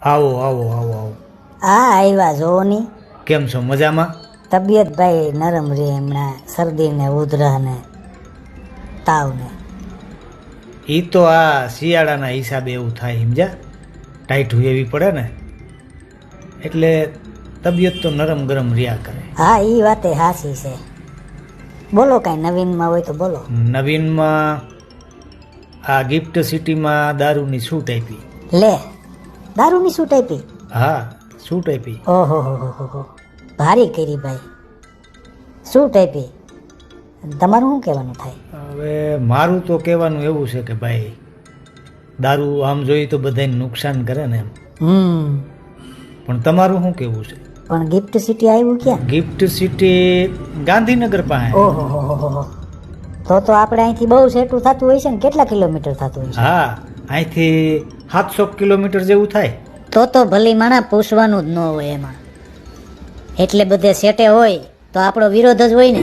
આવો આવો આવો આવો. હા આવ્યા જોવો ની. કેમ છો, મજામાં? તબિયત ભાઈ નરમ રહે હમણાં શરદી ને ઉધરા ને તાવ ને. એ તો આ શિયાળાના હિસાબે એવું થાય, સમજ્યા? ટાઈટ એવી પડે ને એટલે તબિયત તો નરમ ગરમ રહ્યા કરે. હા એ વાતે હાસી છે. બોલો કાંઈ નવીનમાં હોય તો બોલો. નવીનમાં આ ગિફ્ટ સિટીમાં દારૂની છૂટ આપી. લે દારૂની છૂટ આપી? હા, છૂટ આપી. ઓહો હો ભારી કરી ભાઈ. છૂટ આપી. તમારું શું કહેવાનું થાય? હવે મારું તો કહેવાનું એવું છે કે ભાઈ દારૂ આમ જોઈએ તો બધાને નુકસાન કરે ને એમ, પણ તમારું શું કહેવું છે? પણ ગિફ્ટ સિટી આવ્યું ક્યાં? ગિફ્ટ સિટી ગાંધીનગર પાસે. ઓહો હો તો આપણે અહીંથી બહુ સેટું થતું હોય છે ને. કેટલા કિલોમીટર થતું હોય છે? હા, અહીંથી 700 કિલોમીટર જેવું થાય. તો ભલી માણા પૂછવાનું જ ન હોય એમાં. એટલે બધે સેટે હોય તો આપણો વિરોધ જ હોય ને.